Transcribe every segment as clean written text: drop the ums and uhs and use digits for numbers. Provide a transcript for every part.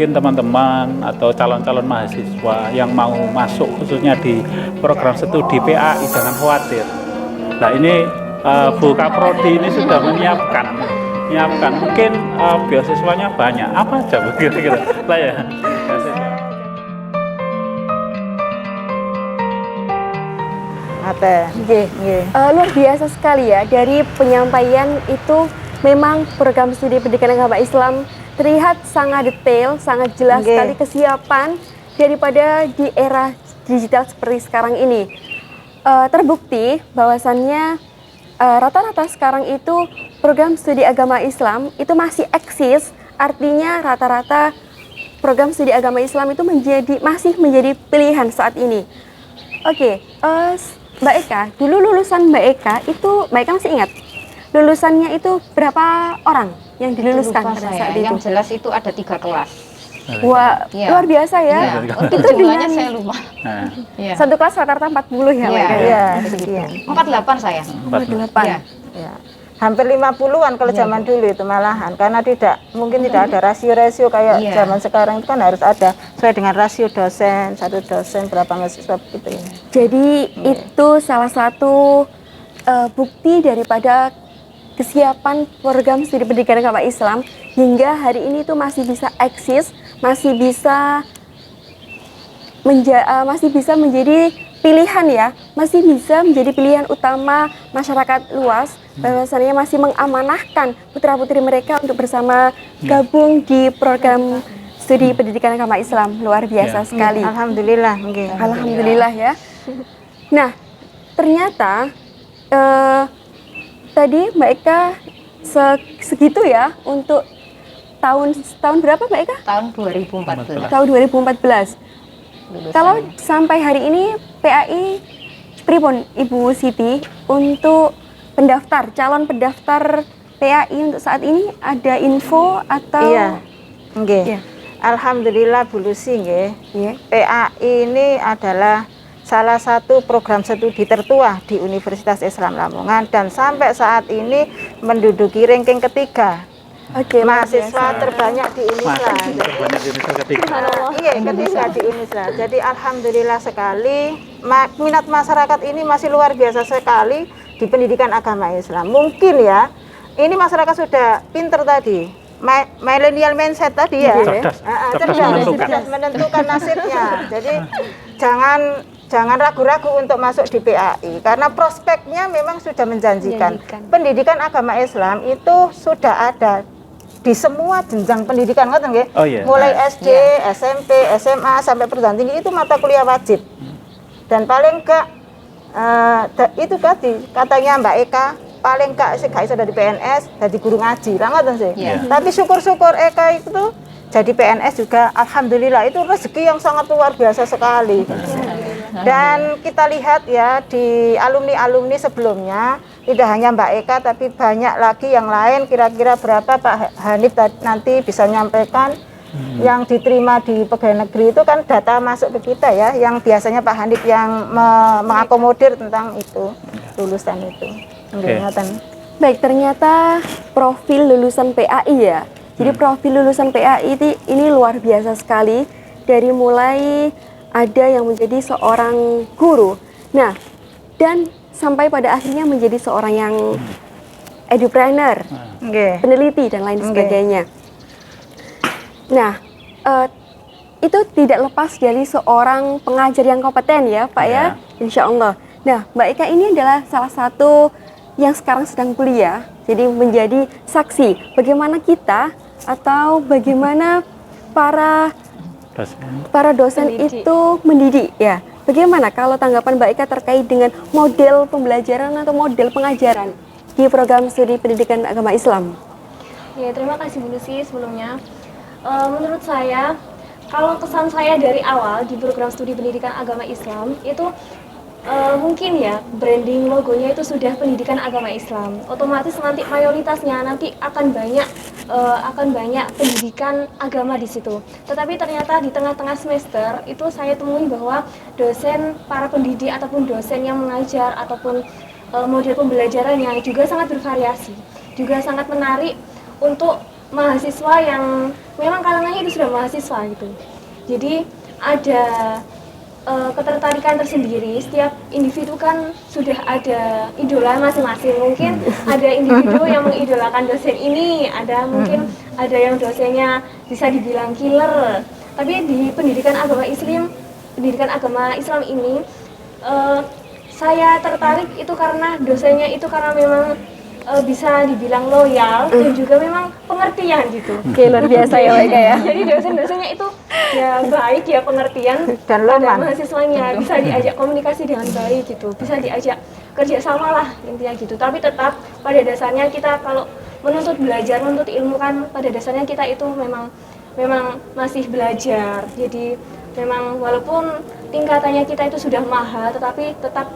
mungkin teman-teman atau calon-calon mahasiswa yang mau masuk khususnya di program studi PAI jangan khawatir. Nah ini Bu Kaprodi ini sudah menyiapkan mungkin beasiswanya banyak, apa aja Bu kira-kira lah ya. Luar biasa sekali ya, dari penyampaian itu memang program studi pendidikan agama Islam terlihat sangat detail, sangat jelas sekali kesiapan daripada di era digital seperti sekarang ini. Terbukti bahwasannya rata-rata sekarang itu program studi agama Islam itu masih eksis, artinya rata-rata program studi agama Islam itu masih menjadi pilihan saat ini. Mbak Eka, dulu lulusan Mbak Eka itu, Mbak Eka masih ingat lulusannya itu berapa orang yang diluluskan pada saat itu? Yang jelas itu ada 3 kelas. Wah, luar biasa ya. Itu jumlahnya saya lupa. Satu kelas rata-rata 40 ya, Mbak Eka? Iya, 48 saya. 48. Ya. Hampir 50-an kalau zaman dulu itu malahan, karena mungkin tidak ada rasio-rasio kayak zaman sekarang, itu kan harus ada sesuai dengan rasio dosen, satu dosen berapa mahasiswa gitu ya. Jadi itu salah satu bukti daripada kesiapan program studi pendidikan agama Islam hingga hari ini itu masih bisa eksis, masih bisa menjadi pilihan ya, masih bisa menjadi pilihan utama masyarakat luas, bahwasannya masih mengamanahkan putra-putri mereka untuk bersama gabung di program studi pendidikan agama Islam. Luar biasa sekali. Alhamdulillah. Alhamdulillah ya. Nah, ternyata tadi Mbak Eka segitu ya untuk tahun berapa Mbak Eka? Tahun 2014. Tahun 2014. Kalau sampai hari ini PAI pripun Ibu Siti untuk calon pendaftar PAI untuk saat ini, ada info atau? Iya. Alhamdulillah Bu Lucy PAI ini adalah salah satu program studi tertua di Universitas Islam Lamongan dan sampai saat ini menduduki ranking ketiga. Mahasiswa terbanyak di Unisra. Ketiga di Unisra. Jadi alhamdulillah sekali, minat masyarakat ini masih luar biasa sekali di pendidikan agama Islam. Mungkin ya, ini masyarakat sudah pinter tadi, millennial mindset tadi ya, cerdas menentukan nasibnya. Jadi jangan ragu-ragu untuk masuk di PAI karena prospeknya memang sudah menjanjikan. Pendidikan agama Islam itu sudah ada di semua jenjang pendidikan, mulai SD, SMP, SMA sampai perguruan tinggi itu mata kuliah wajib. Dan paling enggak itu tadi katanya Mbak Eka, paling enggak iso dari PNS, jadi guru ngaji, Tapi syukur-syukur Eka itu jadi PNS juga, alhamdulillah itu rezeki yang sangat luar biasa sekali. Dan kita lihat ya di alumni-alumni sebelumnya, tidak hanya Mbak Eka tapi banyak lagi yang lain, kira-kira berapa Pak Hanif nanti bisa menyampaikan yang diterima di pegawai negeri itu kan data masuk ke kita ya, yang biasanya Pak Hanif yang mengakomodir tentang itu, lulusan itu. Baik, ternyata profil lulusan PAI ya. Jadi profil lulusan PAI ini luar biasa sekali, dari mulai ada yang menjadi seorang guru, nah dan sampai pada akhirnya menjadi seorang yang edupreneur, peneliti dan lain sebagainya. Nah, itu tidak lepas dari seorang pengajar yang kompeten ya Pak ya, insya Allah. Nah, Mbak Eka ini adalah salah satu yang sekarang sedang kuliah, jadi menjadi saksi bagaimana kita atau bagaimana para dosen itu mendidik ya. Bagaimana kalau tanggapan Mbak Eka terkait dengan model pembelajaran atau model pengajaran di program studi pendidikan agama Islam? Ya, terima kasih Bu Lucy sebelumnya. Menurut saya, kalau kesan saya dari awal di program studi pendidikan agama Islam itu mungkin ya branding logonya itu sudah pendidikan agama Islam. Otomatis nanti mayoritasnya nanti akan banyak pendidikan agama di situ. Tetapi ternyata di tengah-tengah semester itu saya temui bahwa para pendidik ataupun dosen yang mengajar ataupun model pembelajarannya juga sangat bervariasi, juga sangat menarik untuk mahasiswa yang memang kalangannya itu sudah mahasiswa gitu. Jadi ada ketertarikan tersendiri. Setiap individu kan sudah ada idola masing-masing. Mungkin ada individu yang mengidolakan dosen ini, ada mungkin ada yang dosennya bisa dibilang killer. Tapi di pendidikan agama Islam ini saya tertarik itu karena dosennya itu karena memang bisa dibilang loyal dan juga memang pengertian gitu. Oke, luar biasa ya Mbak Ika ya. Jadi dosen-dosennya itu ya baik ya, pengertian Dan pada loman. mahasiswanya, bisa diajak komunikasi dengan baik gitu, bisa diajak kerjasama lah intinya gitu. Tapi tetap pada dasarnya kita kalau menuntut belajar, menuntut ilmu kan pada dasarnya kita itu memang masih belajar. Jadi memang walaupun tingkatannya kita itu sudah mahal, tetapi tetap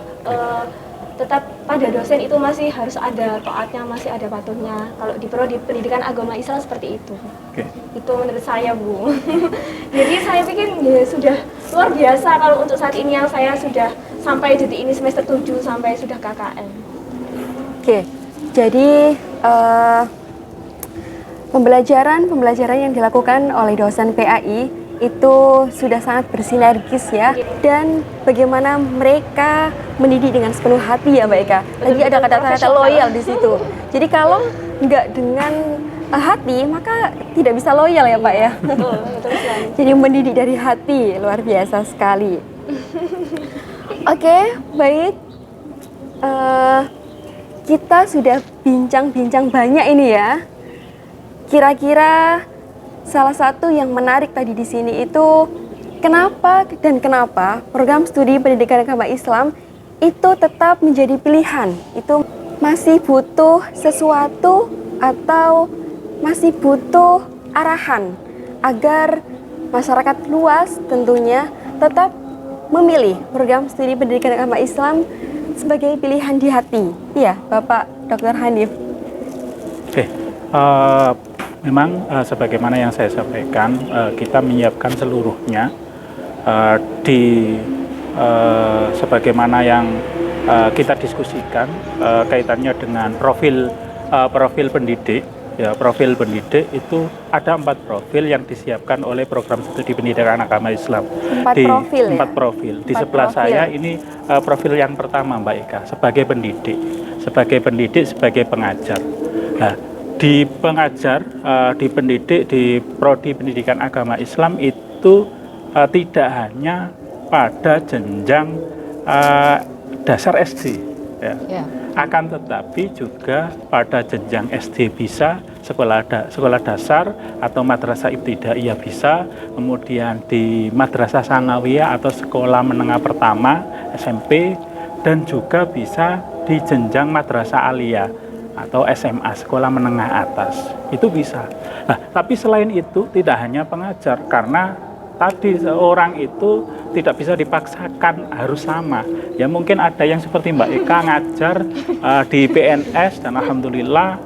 pada dosen itu masih harus ada taatnya, masih ada patuhnya. Kalau di prodi pendidikan agama Islam seperti itu. Oke. Itu menurut saya, Bu. Jadi saya pikir ya sudah luar biasa kalau untuk saat ini yang saya sudah sampai detik ini semester 7 sampai sudah KKN. Oke, jadi pembelajaran yang dilakukan oleh dosen PAI itu sudah sangat bersinergis ya, dan bagaimana mereka mendidik dengan sepenuh hati ya Mbak Eka. Lagi ada kata-kata loyal di situ. Jadi kalau nggak dengan hati maka tidak bisa loyal ya Pak ya. Betul sekali. Jadi mendidik dari hati, luar biasa sekali. Oke, baik. Kita sudah bincang-bincang banyak ini ya. Kira-kira salah satu yang menarik tadi di sini itu kenapa program studi pendidikan agama Islam itu tetap menjadi pilihan? Itu masih butuh sesuatu atau masih butuh arahan agar masyarakat luas tentunya tetap memilih program studi pendidikan agama Islam sebagai pilihan di hati. Iya, Bapak Dr. Hanif. Oke. Memang sebagaimana yang saya sampaikan, kita menyiapkan seluruhnya sebagaimana yang kita diskusikan kaitannya dengan profil pendidik. Ya, profil pendidik itu ada 4 profil yang disiapkan oleh program studi pendidikan agama Islam. 4 profil. Di sebelah saya ini profil yang pertama Mbak Eka, sebagai pendidik, sebagai pengajar. Nah, di pengajar, di pendidik, di prodi pendidikan agama Islam itu tidak hanya pada jenjang dasar SD, ya. Akan tetapi juga pada jenjang SD bisa, sekolah dasar atau madrasah ibtidaiyah bisa, kemudian di madrasah sanawiyah atau sekolah menengah pertama SMP, dan juga bisa di jenjang madrasah aliyah atau SMA, sekolah menengah atas, itu bisa. Nah, tapi selain itu tidak hanya pengajar, karena tadi seorang itu tidak bisa dipaksakan harus sama. Ya mungkin ada yang seperti Mbak Eka ngajar di PNS, dan alhamdulillah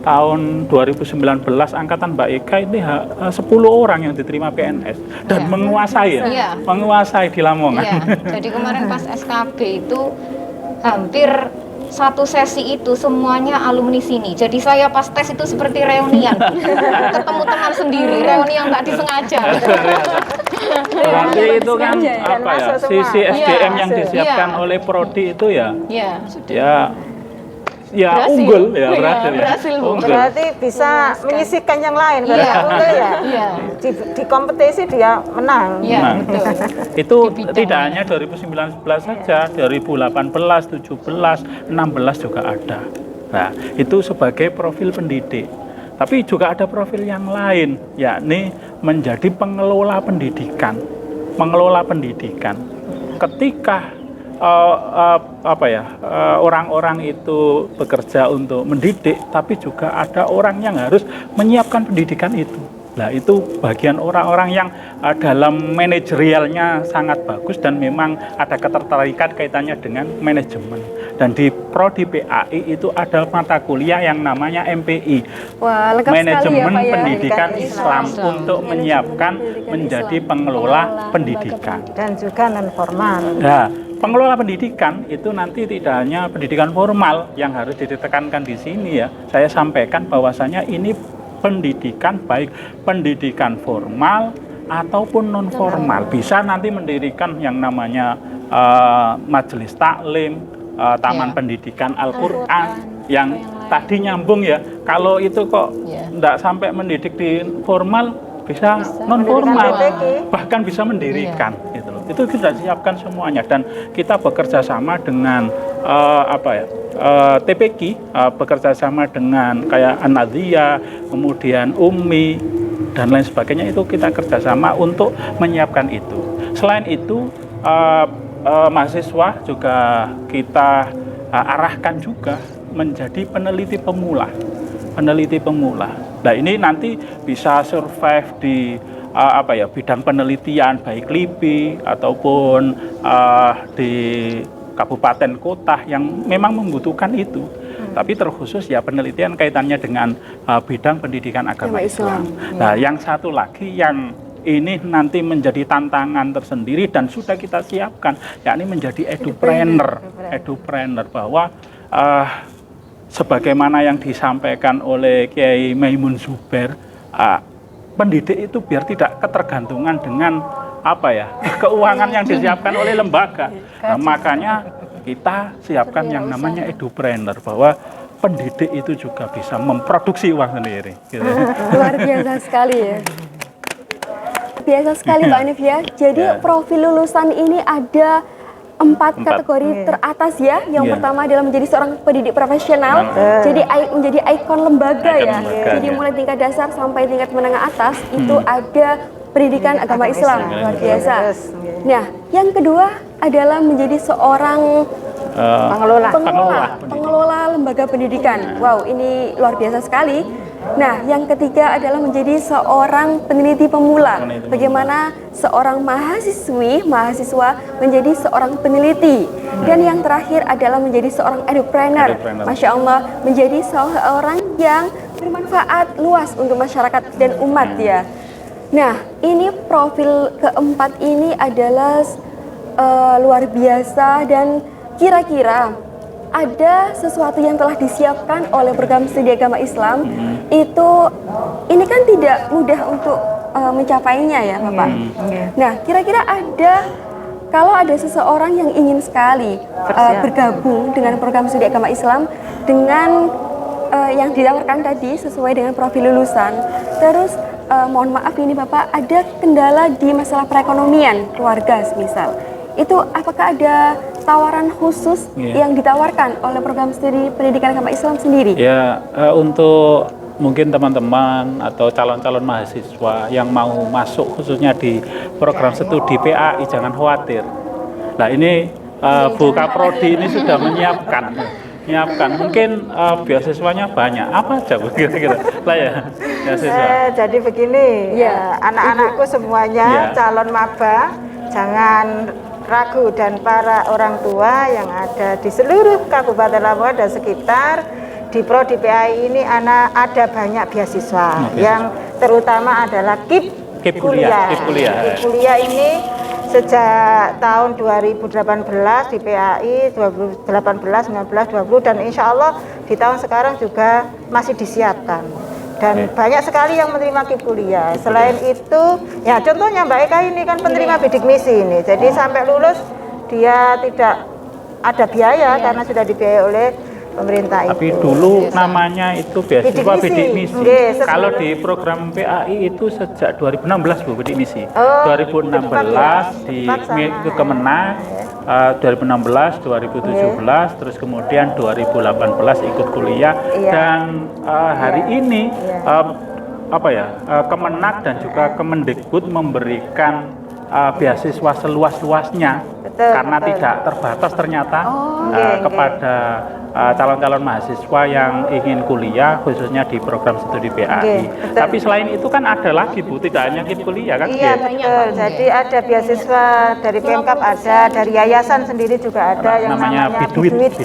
tahun 2019 angkatan Mbak Eka ini 10 orang yang diterima PNS dan menguasai di Lamongan. Jadi kemarin pas SKB itu hampir satu sesi itu semuanya alumni sini. Jadi saya pas tes itu seperti reunian. Ketemu teman sendiri, reuni yang nggak disengaja. Berarti itu kan apa ya? Sisi SDM yang disiapkan oleh prodi itu ya Berhasil. Unggul ya, berhasil. Bu. Unggul. Berarti bisa menyisihkan yang lain kan? Unggul ya. Di kompetisi dia menang. Nah, Betul. itu Di bidangnya. tidak hanya 2019 saja, 2018, 17, 16 juga ada. Nah, itu sebagai profil pendidik. Tapi juga ada profil yang lain, yakni menjadi pengelola pendidikan. Ketika orang-orang itu bekerja untuk mendidik, tapi juga ada orang yang harus menyiapkan pendidikan itu. Nah, itu bagian orang-orang yang dalam manajerialnya sangat bagus dan memang ada ketertarikan kaitannya dengan manajemen. Dan di prodi PAI itu ada mata kuliah yang namanya MPI, Wah, lengkap Manajemen sekali ya, Pak, ya. Pendidikan Islam, untuk menyiapkan menjadi pengelola pendidikan. Dan juga non formal. Nah, pengelola pendidikan itu nanti tidak hanya pendidikan formal yang harus ditekankan di sini ya. Saya sampaikan bahwasanya ini pendidikan, baik pendidikan formal ataupun non formal. Bisa nanti mendirikan yang namanya majelis taklim, taman pendidikan Al-Quran yang tadi nyambung ya. Kalau itu kok enggak sampai mendidik di formal, bisa non formal, bahkan bisa mendirikan gitu loh. Itu kita siapkan semuanya, dan kita bekerja sama dengan TPQ, bekerja sama dengan kayak An-Nadhiyah, kemudian Umi dan lain sebagainya. Itu kita kerjasama untuk menyiapkan itu. Selain itu mahasiswa juga kita arahkan juga menjadi peneliti pemula. Nah ini nanti bisa survive di bidang penelitian, baik LIPI ataupun di kabupaten kota yang memang membutuhkan itu. Tapi terkhusus ya penelitian kaitannya dengan bidang pendidikan agama Islam. Nah yang satu lagi yang ini nanti menjadi tantangan tersendiri dan sudah kita siapkan, yakni menjadi edupreneur bahwa sebagaimana yang disampaikan oleh Kiai Maimun Zubair, pendidik itu biar tidak ketergantungan dengan keuangan yang disiapkan oleh lembaga. Nah, makanya kita siapkan yang namanya edupreneur, bahwa pendidik itu juga bisa memproduksi uang sendiri. Gitu. Luar biasa sekali ya. Biasa sekali Mbak Anif ya. Jadi profil lulusan ini ada 4 kategori teratas ya. Yang pertama adalah menjadi seorang pendidik profesional. Jadi menjadi ikon lembaga ya. Jadi mulai tingkat dasar sampai tingkat menengah atas itu ada pendidikan agama Islam. Luar biasa. Nah, yang kedua adalah menjadi seorang pengelola lembaga pendidikan. Wow, ini luar biasa sekali. Nah, yang ketiga adalah menjadi seorang peneliti pemula. Bagaimana seorang mahasiswa menjadi seorang peneliti. Dan yang terakhir adalah menjadi seorang edupreneur. Masya Allah, menjadi seorang yang bermanfaat luas untuk masyarakat dan umat ya. Nah, ini profil keempat ini adalah luar biasa, dan kira-kira ada sesuatu yang telah disiapkan oleh program studi agama Islam. Ini kan tidak mudah untuk mencapainya ya Bapak. Nah, kira-kira kalau ada seseorang yang ingin sekali bergabung dengan program studi agama Islam dengan yang ditawarkan tadi sesuai dengan profil lulusan, terus mohon maaf ini Bapak, ada kendala di masalah perekonomian keluarga semisal, itu apakah ada tawaran khusus yang ditawarkan oleh program studi pendidikan agama Islam sendiri? Ya, untuk mungkin teman-teman atau calon-calon mahasiswa yang mau masuk khususnya di program studi PAI, jangan khawatir. Nah ini Bu Kaprodi ini sudah menyiapkan. Mungkin beasiswanya banyak. Apa aja Bu kira-kira? Lah ya, beasiswa. Jadi begini, anak-anakku semuanya calon maba, jangan ragu, dan para orang tua yang ada di seluruh Kabupaten Lamongan dan sekitar, di Prodi PAI ini ada banyak beasiswa, yang terutama adalah KIP kuliah. KIP kuliah ini sejak tahun 2018 di PAI 2018, 19, 20, dan insya Allah di tahun sekarang juga masih disiapkan. Dan banyak sekali yang menerima KIP kuliah. Selain itu, ya contohnya Mbak Eka ini kan penerima bidik misi ini. Jadi sampai lulus dia tidak ada biaya karena sudah dibiayai oleh pemerintah itu. Tapi dulu namanya itu beasiswa bidik misi. Kalau di program PAI itu sejak 2016 Bu, bidik misi. 2016 di Kemenang, 2016, 2017, terus kemudian 2018 ikut kuliah, dan hari ini Kemenak dan juga Kemendikbud memberikan beasiswa seluas-luasnya, karena tidak terbatas ternyata kepada calon-calon mahasiswa yang ingin kuliah khususnya di program studi PAI. Tapi selain itu kan ada lagi Bu, tidak hanya KIP kuliah kan? Iya betul. Jadi ada beasiswa dari Pemkab, ada dari yayasan sendiri juga ada yang namanya Biduit.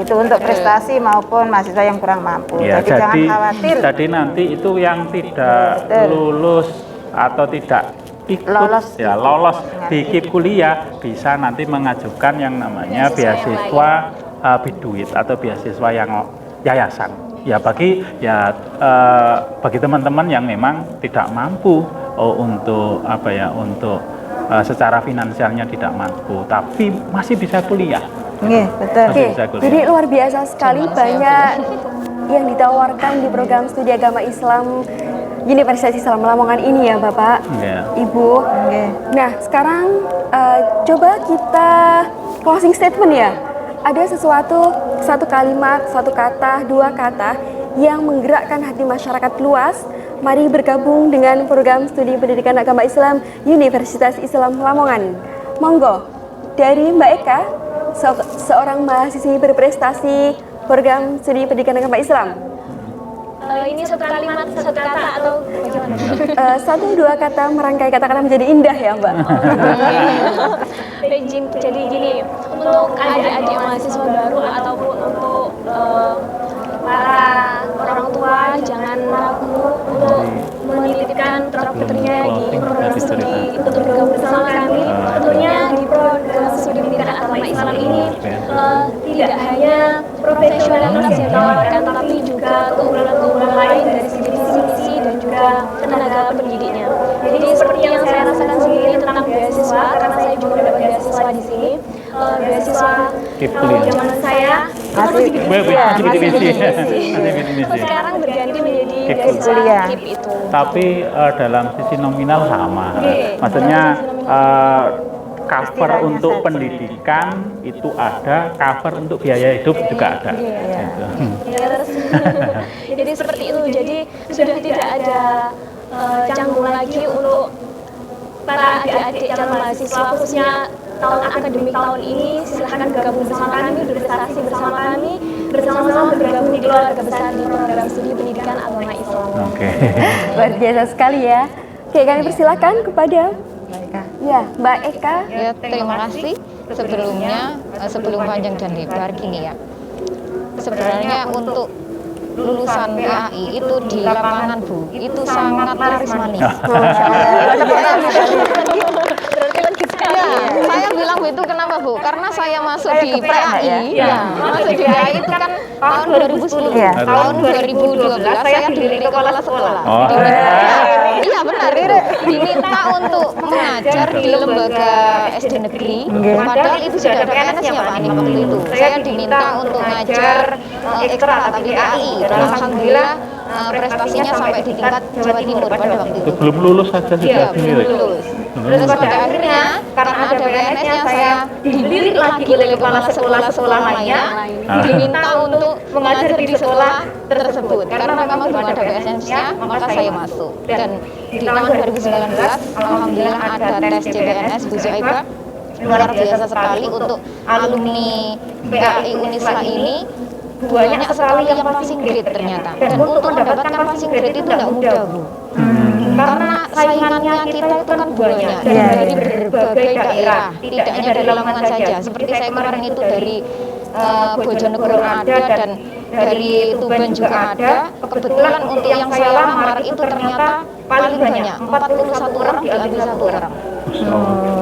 Itu untuk prestasi maupun mahasiswa yang kurang mampu. Jadi jangan khawatir. Jadi nanti itu yang tidak lulus atau tidak lolos di KIP kuliah bisa nanti mengajukan yang namanya beasiswa Biduit atau beasiswa yang yayasan bagi teman-teman yang memang tidak mampu untuk secara finansialnya tidak mampu, tapi masih bisa kuliah. Nggih, betul. Masih bisa kuliah. Jadi luar biasa sekali Zaman saya banyak yang ditawarkan di program studi agama Islam Universitas Islam Lamongan ini ya Bapak, Iya. Ibu. Nggih. Nah sekarang coba kita closing statement ya. Ada satu kalimat, satu kata, dua kata yang menggerakkan hati masyarakat luas. Mari bergabung dengan program studi pendidikan agama Islam Universitas Islam Lamongan. Monggo, dari Mbak Eka, seorang mahasiswi berprestasi program studi pendidikan agama Islam. Ini satu kalimat, satu kata atau bagaimana? Satu dua kata merangkai kata-kata menjadi indah ya Mbak. Jadi gini, untuk adik-adik mahasiswa baru ataupun untuk para orang tua, jangan ragu untuk menitipkan putra-putrinya di program studi untuk bergabung bersama kami. Tentunya di program studi pendidikan agama Islam ini tidak hanya profesionalitas yang ditawarkan, tapi juga keunggulan-keunggulan lain dari segi visi dan juga tenaga pendidiknya. Jadi seperti yang saya rasakan sendiri tentang beasiswa, karena saya juga dapat beasiswa di sini. Beasiswa kalau zaman saya masih sekarang berganti menjadi beasiswa KIP itu. Tapi dalam sisi nominal sama. Maksudnya cover untuk pendidikan itu ada, cover untuk biaya hidup juga ada. Gitu. Jadi seperti itu. Jadi sudah tidak ada canggung lagi untuk para adik-adik calon mahasiswa, khususnya tahun akademik tahun ini. Silahkan bergabung bersama kami, berprestasi bersama kami, bersama-sama bergabung di keluarga besar di program studi pendidikan agama Islam. Oke. Luar biasa sekali ya. Oke, kami persilakan kepada ya Mbak Eka. Ya, terima kasih. Sebelumnya, sebelum panjang dan lebar gini ya. Sebenarnya untuk lulusan PAI itu di lapangan Bu, itu sangat laris manis. Ya, saya bilang itu kenapa Bu? Karena saya masuk di PAI, masuk di PAI itu kan tahun 2010, tahun 2012 saya dilirik kepala sekolah. Iya benar itu, diminta untuk mengajar di lembaga SD negeri, padahal itu sudah ada PNS-nya Pak Ani waktu itu. Saya diminta untuk mengajar ekstra tapi PAI, dan alhamdulillah prestasinya sampai di tingkat Jawa Timur pada waktu itu. Belum lulus saja sudah Belum dilirik. lulus. Terus pada akhirnya karena ada PNS-nya saya dilirik lagi oleh kepala sekolah-sekolah lainnya, diminta untuk mengajar di sekolah tersebut. Karena memang belum ada PNS-nya, maka saya masuk. Dan di tahun 2019, alhamdulillah ada tes CPNS Bu Zuhaibah. Luar biasa sekali untuk alumni PAI Unisla ini. Banyak sekali yang passing grade ternyata. Dan untuk mendapatkan passing grade itu tidak mudah Bu. Karena saingannya kita itu kan banyak dari berbagai daerah, tidak hanya dari Lamongan saja. Seperti saya kemarin itu dari Bojonegoro ada dan dari Tuban juga ada. Kebetulan untuk yang saya lamar itu ternyata paling banyak, 41 orang diambil 1 orang.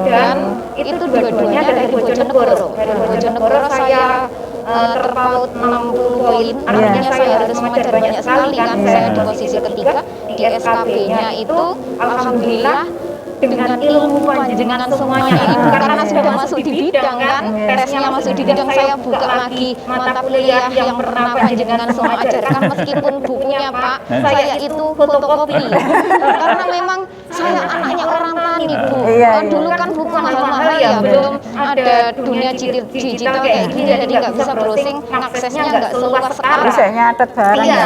Dan itu dua-duanya dari Bojonegoro. Dari Bojonegoro saya terpaut 60 poin, artinya saya harus mengajar banyak sekali kan. Saya di posisi ketiga, di SKB-nya itu alhamdulillah dengan ilmu panjenengan semuanya ini karena sudah masuk di bidang kan, tesnya masuk di bidang, saya buka lagi mata kuliah yang pernah panjenengan semua ajarkan meskipun bukunya Pak saya itu fotokopi karena memang saya anaknya orang tani Bu. Dulu kan buku mahal-mahal ya, belum ada dunia digital kayak gini, jadi nggak bisa browsing, aksesnya nggak seluas sekarang. Bisa nyatet barang. Iya,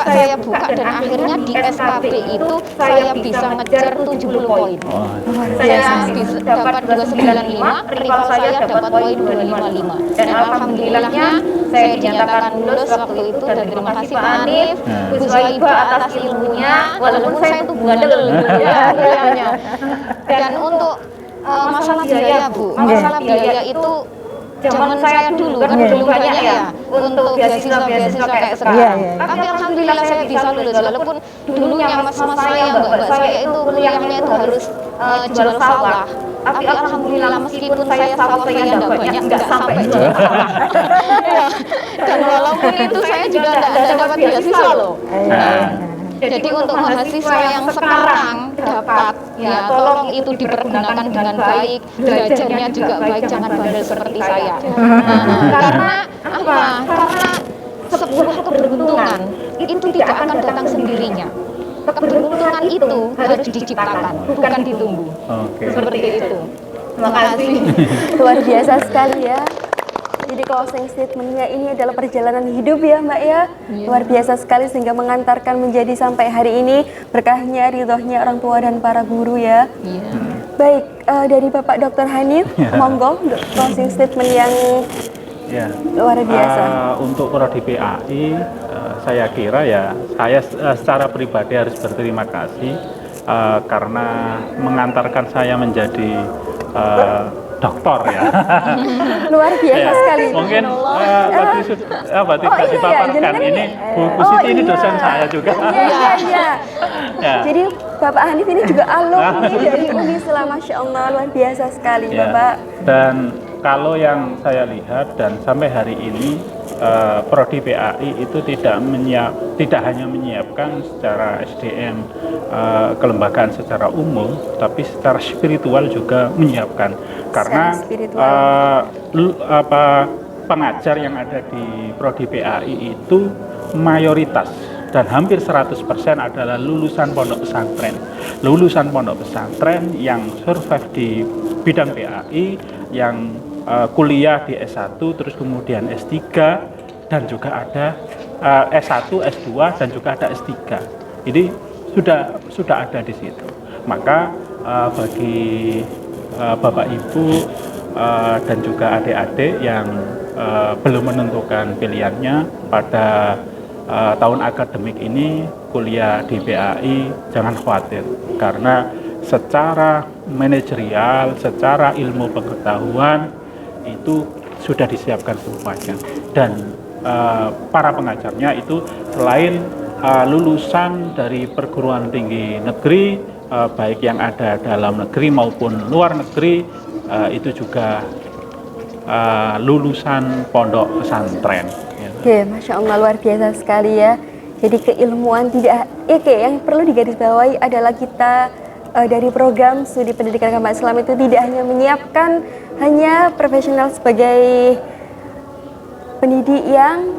saya buka dan akhirnya di SKB itu saya bisa ngejar 70 poin. Saya bisa dapat 295, rival saya dapat poin 255. Dan alhamdulillahnya saya dinyatakan lulus waktu itu, dan terima kasih Pak Hanif, Bu Zuhaibah atas ilmunya, walaupun saya itu bandel bilangnya. Dan untuk masalah biaya Bu, masalah biaya itu zaman saya dulu kan belum banyak ya untuk beasiswa kayak sekarang. Tapi alhamdulillah saya bisa lulus, walaupun dulunya mas-mas saya, mbak-mbak saya itu kuliahnya itu harus jual sawah. Tapi alhamdulillah meskipun saya sawah saya tidak banyak, nggak sampai jual sawah. Dan walaupun itu saya juga tidak dapat beasiswa loh. Nah, Jadi untuk mahasiswa yang sekarang dapat, ya tolong itu dipergunakan dengan baik, belajarnya juga baik, jangan bandel seperti saya. Karena apa? Karena sebuah keberuntungan itu tidak akan datang sendirinya. Keberuntungan itu harus diciptakan, bukan ditunggu. oke. Seperti itu. Terima kasih. Luar biasa sekali ya. Jadi closing statementnya ini adalah perjalanan hidup ya Mbak ya. Luar biasa sekali sehingga mengantarkan menjadi sampai hari ini berkahnya, ridhonya orang tua dan para guru ya. Baik, dari Bapak Dr. Hanif, monggo untuk closing statement yang Ya. luar biasa. Untuk prodi PAI, saya kira ya saya secara pribadi harus berterima kasih karena mengantarkan saya menjadi doktor ya. Luar biasa Ya, sekali. mungkin tidak iya, dipaparkan jenengan ini Bu oh, Siti ini iya. dosen saya juga. Iya. Ya. Jadi Bapak Hanif ini juga alumni dari Unisla, Masya Allah, luar biasa sekali Ya, Bapak. dan kalau yang saya lihat dan sampai hari ini prodi PAI itu tidak hanya menyiapkan secara SDM kelembagaan secara umum, tapi secara spiritual juga menyiapkan karena pengajar yang ada di prodi PAI itu mayoritas dan hampir 100% adalah lulusan pondok pesantren yang survive di bidang PAI, yang kuliah di S1 terus kemudian S3 dan juga ada S1, S2 dan juga ada S3. Jadi sudah ada di situ. Maka bagi Bapak Ibu dan juga adik-adik yang belum menentukan pilihannya pada tahun akademik ini kuliah di PAI, jangan khawatir karena secara manajerial, secara ilmu pengetahuan itu sudah disiapkan semuanya dan para pengajarnya itu selain lulusan dari perguruan tinggi negeri baik yang ada dalam negeri maupun luar negeri itu juga lulusan pondok pesantren. Oke, Masya Allah luar biasa sekali ya. Jadi keilmuan tidak, yang perlu digarisbawahi adalah kita dari program studi pendidikan agama Islam itu tidak hanya menyiapkan hanya profesional sebagai pendidik yang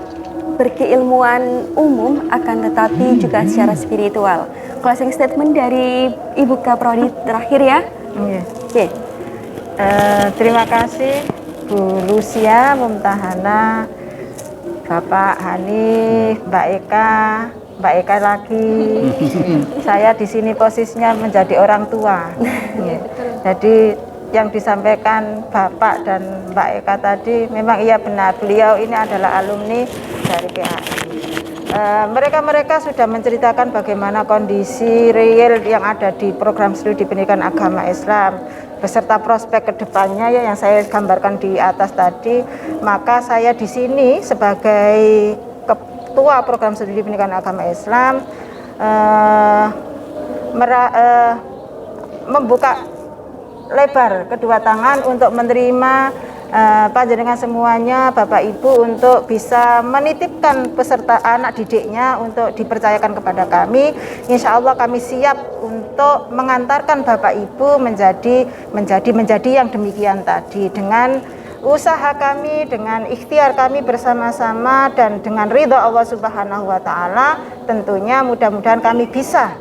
berkeilmuan umum, akan tetapi juga secara spiritual. Closing statement dari Ibu Kaprodi terakhir ya. Oke. Terima kasih Bu Lucia Mumtahana, Bapak Hanif, Mbak Eka lagi. Saya di sini posisinya menjadi orang tua. Jadi yang disampaikan Bapak dan Mbak Eka tadi memang iya benar. Beliau ini adalah alumni dari PAI. Mereka sudah menceritakan bagaimana kondisi real yang ada di program studi pendidikan agama Islam beserta prospek kedepannya ya yang saya gambarkan di atas tadi. Maka saya di sini sebagai ketua program studi pendidikan agama Islam membuka lebar kedua tangan untuk menerima panjenengan semuanya, Bapak Ibu, untuk bisa menitipkan peserta anak didiknya untuk dipercayakan kepada kami. Insya Allah kami siap untuk mengantarkan Bapak Ibu menjadi yang demikian tadi dengan usaha kami, dengan ikhtiar kami bersama-sama dan dengan ridha Allah Subhanahu wa Ta'ala. Tentunya mudah-mudahan kami bisa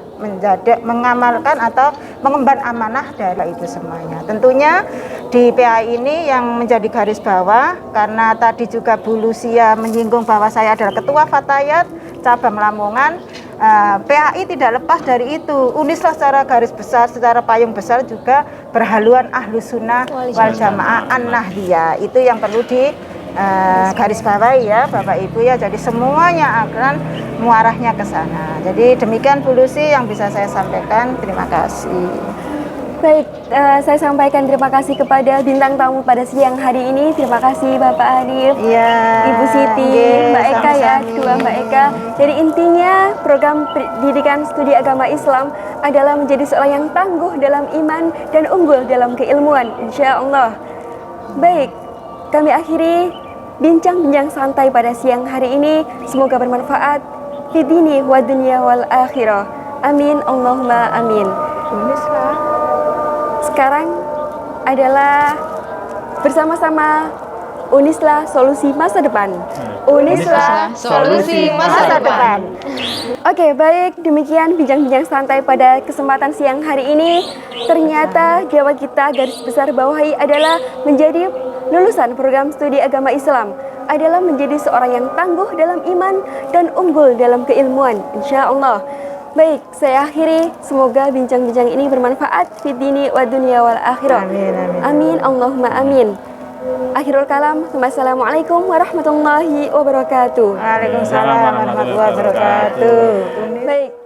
mengamalkan atau mengemban amanah dari itu semuanya. Tentunya di PAI ini yang menjadi garis bawah, karena tadi juga Bu Lucia menyinggung bahwa saya adalah ketua Fatayat cabang Lamongan. PAI tidak lepas dari itu. Unislah secara garis besar, secara payung besar juga berhaluan Ahlus Sunnah wal Jamaah An-Nahdiyah. Itu yang perlu di garis bawahi ya Bapak Ibu ya. Jadi semuanya akan muarahnya ke sana. Jadi demikian Bu Lucy yang bisa saya sampaikan. Terima kasih. Baik, saya sampaikan terima kasih kepada bintang tamu pada siang hari ini. Terima kasih Bapak Hanif, Ibu Siti, Mbak Eka ya, kedua Mbak Eka. Jadi intinya program pendidikan studi agama Islam adalah menjadi seorang yang tangguh dalam iman dan unggul dalam keilmuan, insya Allah. Baik, kami akhiri bincang-bincang santai pada siang hari ini semoga bermanfaat fi dini wa dunya wal akhirah. Amin Allahumma amin. Sekarang adalah bersama-sama Unislah Solusi Masa Depan. Unislah Solusi masa depan. Oke, baik. Demikian bincang-bincang santai pada kesempatan siang hari ini. Ternyata jawaban kita garis besar bawahi adalah menjadi lulusan program studi agama Islam adalah menjadi seorang yang tangguh dalam iman dan unggul dalam keilmuan, insya Allah. Baik, saya akhiri. Semoga bincang-bincang ini bermanfaat fi dini wa dunya wal akhirah. Amin, amin. Amin, Allahumma amin. Akhirul kalam. Wassalamualaikum warahmatullahi wabarakatuh. Waalaikumsalam warahmatullahi wabarakatuh. Baik.